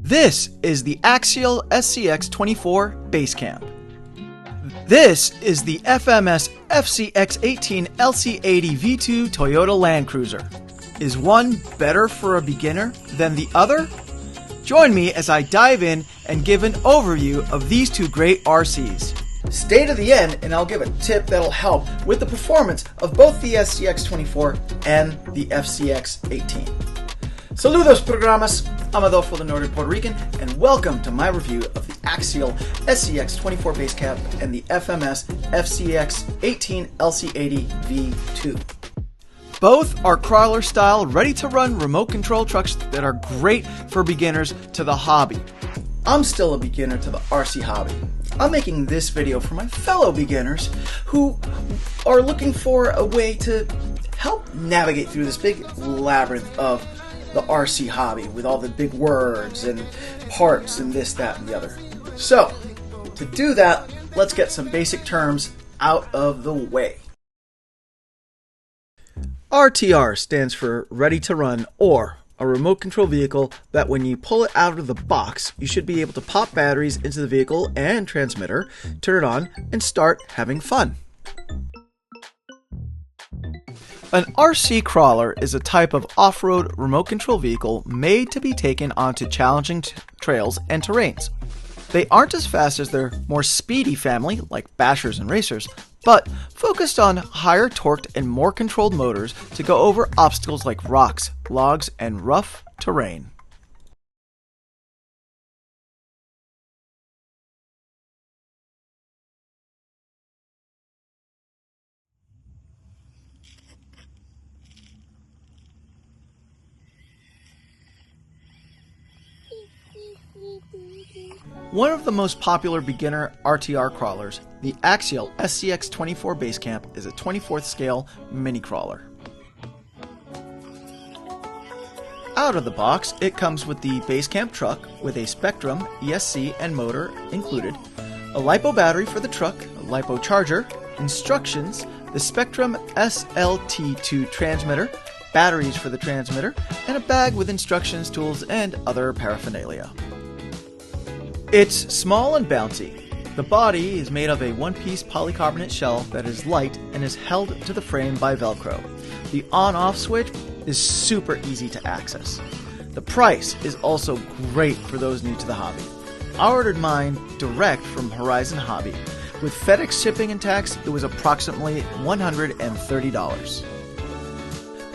This is the Axial SCX24 Base Camp. This is the FMS FCX18 LC80 V2 Toyota Land Cruiser. Is one better for a beginner than the other? Join me as I dive in and give an overview of these two great RCs. Stay to the end and I'll give a tip that'll help with the performance of both the SCX24 and the FCX18. Saludos programas, I'm Adolfo the Northern Puerto Rican, and welcome to my review of the Axial SCX24 Base Camp and the FMS FCX18 LC80 V2. Both are crawler-style, ready-to-run remote control trucks that are great for beginners to the hobby. I'm still a beginner to the RC hobby. I'm making this video for my fellow beginners who are looking for a way to help navigate through this big labyrinth of the RC hobby with all the big words and parts and this, that, and the other. So, to do that, let's get some basic terms out of the way. RTR stands for Ready to Run, or a remote control vehicle that when you pull it out of the box, you should be able to pop batteries into the vehicle and transmitter, turn it on, and start having fun. An RC crawler is a type of off-road remote control vehicle made to be taken onto challenging trails and terrains. They aren't as fast as their more speedy family, like bashers and racers, but focused on higher torqued and more controlled motors to go over obstacles like rocks, logs, and rough terrain. One of the most popular beginner RTR crawlers, the Axial SCX24 Base Camp, is a 24th scale mini crawler. Out of the box, it comes with the Base Camp truck with a Spectrum ESC and motor included, a LiPo battery for the truck, a LiPo charger, instructions, the Spectrum SLT2 transmitter, batteries for the transmitter, and a bag with instructions, tools, and other paraphernalia. It's small and bouncy. The body is made of a one-piece polycarbonate shell that is light and is held to the frame by Velcro. The on-off switch is super easy to access. The price is also great for those new to the hobby. I ordered mine direct from Horizon Hobby. With FedEx shipping and tax, it was approximately $130.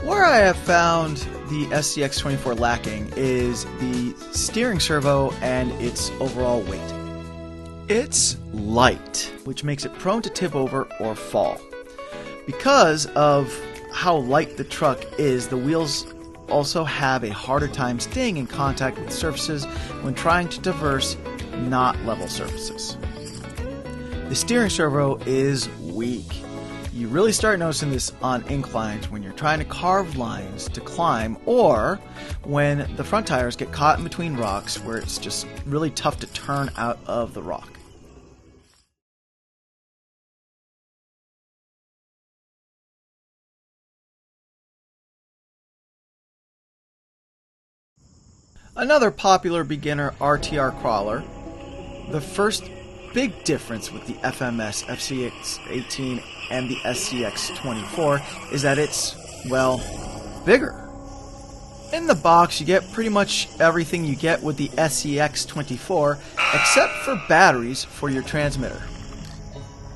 Where I have found the SCX24 lacking is the steering servo and its overall weight. It's light, which makes it prone to tip over or fall. Because of how light the truck is, the wheels also have a harder time staying in contact with surfaces when trying to traverse not level surfaces. The steering servo is weak. You really start noticing this on inclines when you're trying to carve lines to climb, or when the front tires get caught in between rocks where it's just really tough to turn out of the rock. Another popular beginner RTR crawler, the first big difference with the FMS FCX18 and the SCX24 is that it's, well, bigger. In the box, you get pretty much everything you get with the SCX24 except for batteries for your transmitter.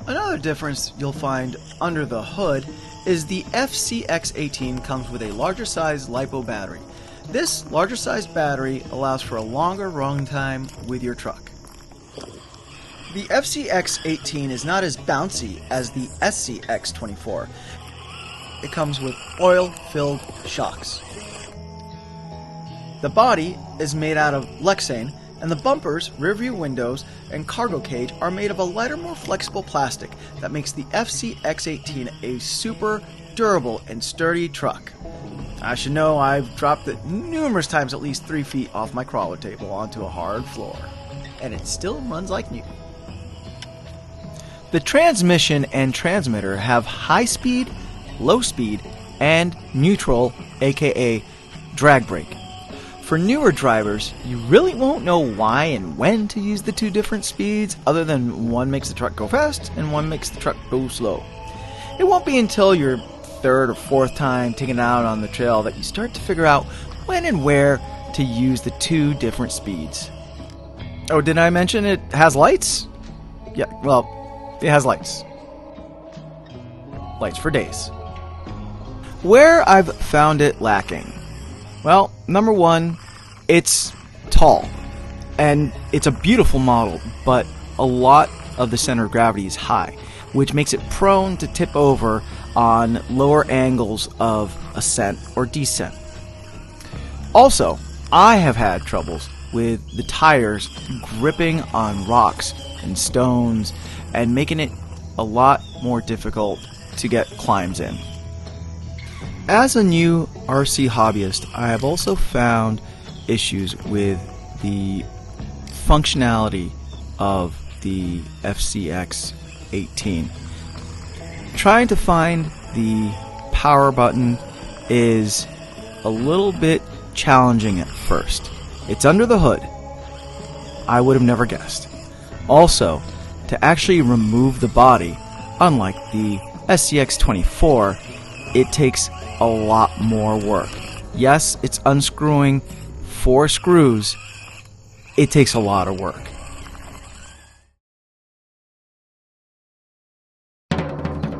Another difference you'll find under the hood is the FCX18 comes with a larger size LiPo battery. This larger size battery allows for a longer run time with your truck. The FCX18 is not as bouncy as the SCX24. It comes with oil-filled shocks. The body is made out of Lexane, and the bumpers, rearview windows, and cargo cage are made of a lighter, more flexible plastic that makes the FCX18 a super durable and sturdy truck. I should know I've dropped it numerous times at least 3 feet off my crawler table onto a hard floor, and it still runs like new. The transmission and transmitter have high speed, low speed, and neutral, aka drag brake. For newer drivers, you really won't know why and when to use the two different speeds, other than one makes the truck go fast and one makes the truck go slow. It won't be until your third or fourth time taking it out on the trail that you start to figure out when and where to use the two different speeds. Oh, did I mention it has lights? Yeah, well, it has lights. Lights for days. Where I've found it lacking. Well, number one, it's tall. And it's a beautiful model, but a lot of the center of gravity is high, which makes it prone to tip over on lower angles of ascent or descent. Also, I have had troubles with the tires gripping on rocks and stones and making it a lot more difficult to get climbs in. As a new RC hobbyist, I have also found issues with the functionality of the FCX18. Trying to find the power button is a little bit challenging at first. It's under the hood. I would have never guessed. Also, to actually remove the body, unlike the SCX24, it takes a lot more work. Yes, it's unscrewing 4 screws. It takes a lot of work.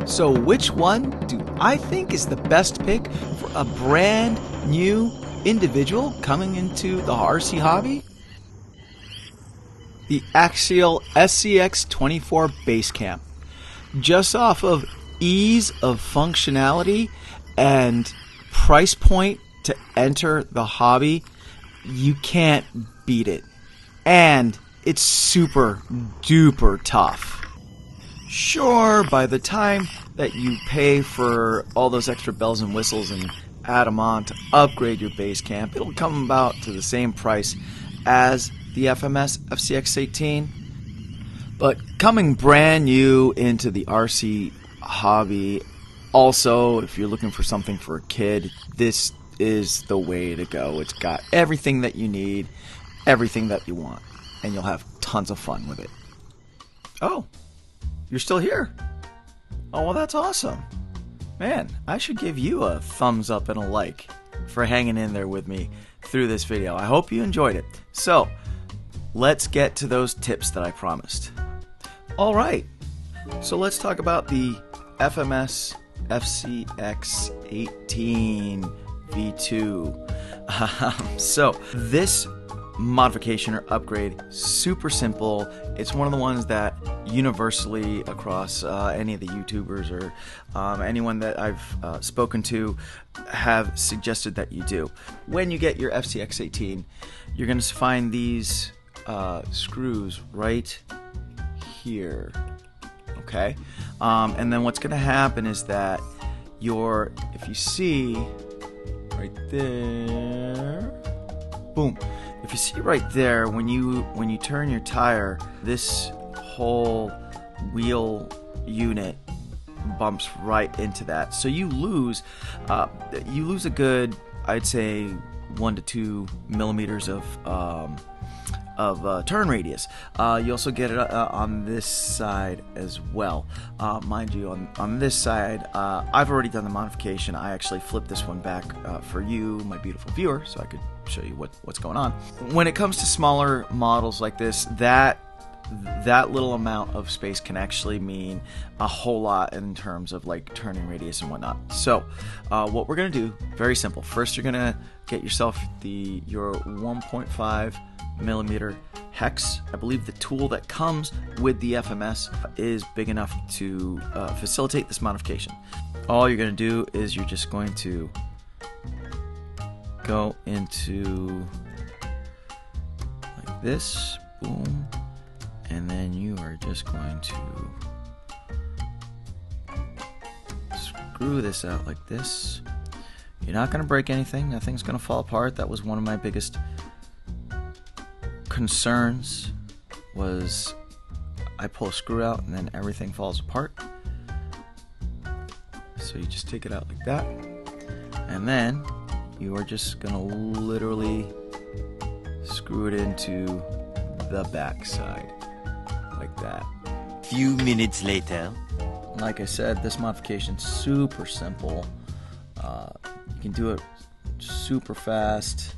So which one do I think is the best pick for a brand new individual coming into the RC hobby? The Axial SCX24 Base Camp. Just off of ease of functionality and price point to enter the hobby, you can't beat it. And it's super duper tough. Sure, by the time that you pay for all those extra bells and whistles and add them on to upgrade your base camp, it'll come about to the same price as the FMS FCX18. But coming brand new into the RC hobby, also, if you're looking for something for a kid, this is the way to go. It's got everything that you need, everything that you want, and you'll have tons of fun with it. Oh, you're still here? Oh, well, that's awesome. Man, I should give you a thumbs up and a like for hanging in there with me through this video. I hope you enjoyed it. So, let's get to those tips that I promised. All right, so let's talk about the FMS FCX18 V2. So this modification or upgrade, super simple. It's one of the ones that universally across any of the YouTubers or anyone that I've spoken to have suggested that you do. When you get your FCX18, you're going to find these screws right here. Okay, and then what's going to happen is that if you see right there, boom. If you see right there, when you turn your tire, this whole wheel unit bumps right into that. So you lose a good, I'd say, 1 to 2 millimeters of turn radius. You also get it on this side as well. Mind you, on this side, I've already done the modification. I actually flipped this one back for you, my beautiful viewer, so I could show you what's going on. When it comes to smaller models like this, that little amount of space can actually mean a whole lot in terms of like turning radius and whatnot. So what we're going to do, very simple. First, you're going to get yourself your 1.5 millimeter hex. I believe the tool that comes with the FMS is big enough to facilitate this modification. All you're going to do is you're just going to go into like this, boom, and then you are just going to screw this out like this. You're not going to break anything. Nothing's going to fall apart. That was one of my biggest concerns, was I pull a screw out and then everything falls apart. So you just take it out like that, and then you are just going to literally screw it into the back side like that. Few minutes later. Like I said, this modification's super simple. You can do it super fast,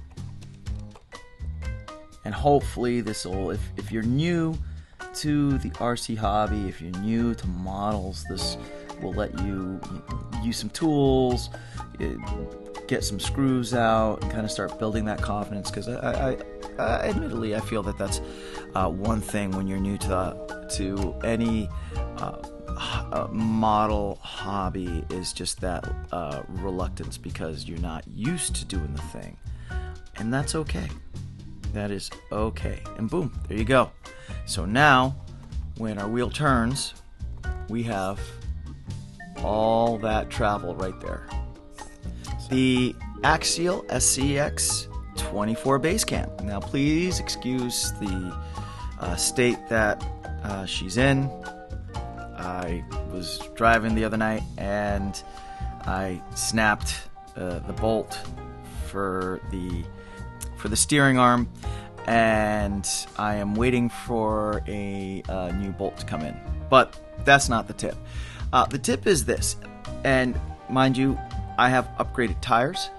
and hopefully this will, if you're new to the RC hobby, if you're new to models, this will let you use some tools, get some screws out, and kind of start building that confidence. Because I admittedly, I feel that that's one thing when you're new to any model hobby, is just that reluctance, because you're not used to doing the thing, and that's okay. That is okay. And boom, there you go. So now, when our wheel turns, we have all that travel right there. The Axial SCX24 Base Camp. Now, please excuse the state that she's in. I was driving the other night and I snapped the bolt for the steering arm, and I am waiting for a new bolt to come in. But that's not the tip. The tip is this, and mind you, I have upgraded tires,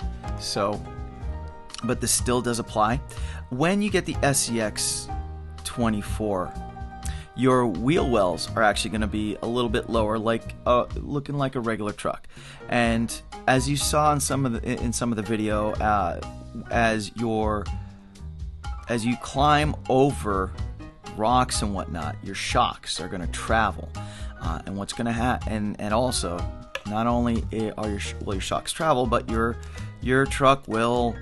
but this still does apply. When you get the SCX24, your wheel wells are actually going to be a little bit lower, like looking like a regular truck. And as you saw in some of the video, as you climb over rocks and whatnot, your shocks are going to travel, and what's going to happen, and also not only are your shocks travel, but your truck will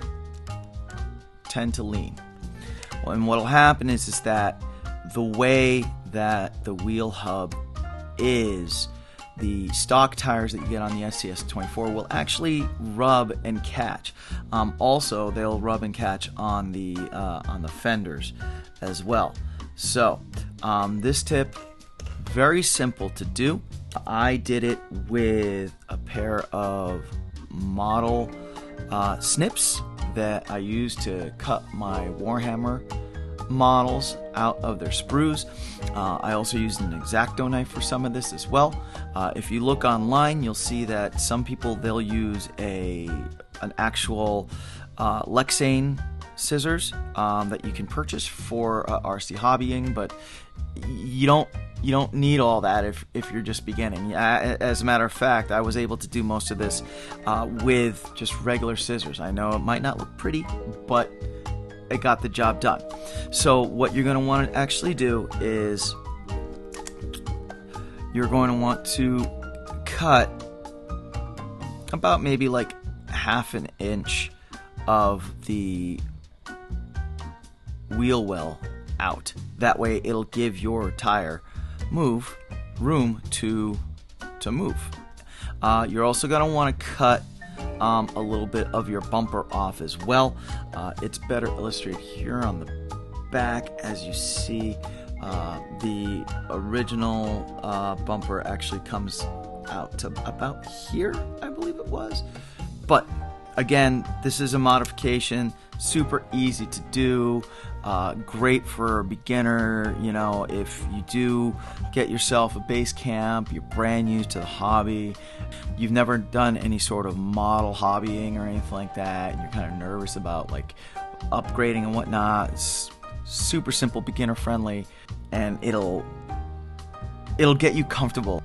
tend to lean. And what will happen is that the way that the wheel hub is, the stock tires that you get on the SCX24 will actually rub and catch. Also, they'll rub and catch on the fenders as well. So this tip, very simple to do. I did it with a pair of model snips that I used to cut my Warhammer models out of their sprues. I also used an X-Acto knife for some of this as well. If you look online, you'll see that some people, they'll use an actual Lexane scissors that you can purchase for RC hobbying, but you don't need all that if you're just beginning. As a matter of fact, I was able to do most of this with just regular scissors. I know it might not look pretty, but it got the job done. So what you're going to want to actually do is you're going to want to cut about maybe like half an inch of the wheel well out. That way it'll give your tire room to move. You're also going to want to cut a little bit of your bumper off as well. It's better illustrated here on the back. As you see, the original bumper actually comes out to about here, I believe it was. But again, this is a modification, super easy to do, great for a beginner. You know, if you do get yourself a base camp, you're brand new to the hobby, you've never done any sort of model hobbying or anything like that, and you're kind of nervous about like upgrading and whatnot, it's super simple, beginner friendly, and it'll get you comfortable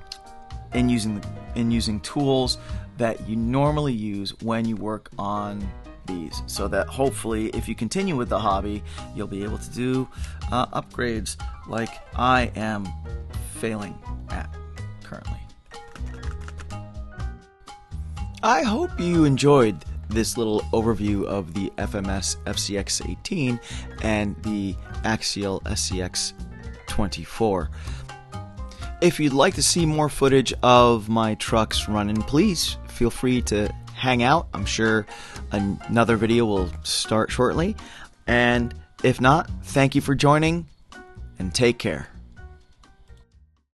in using tools that you normally use when you work on these, so that hopefully if you continue with the hobby, you'll be able to do upgrades like I am failing at currently. I hope you enjoyed this little overview of the FMS FCX18 and the Axial SCX24. If you'd like to see more footage of my trucks running, please feel free to hang out. I'm sure another video will start shortly. And if not, thank you for joining, and take care.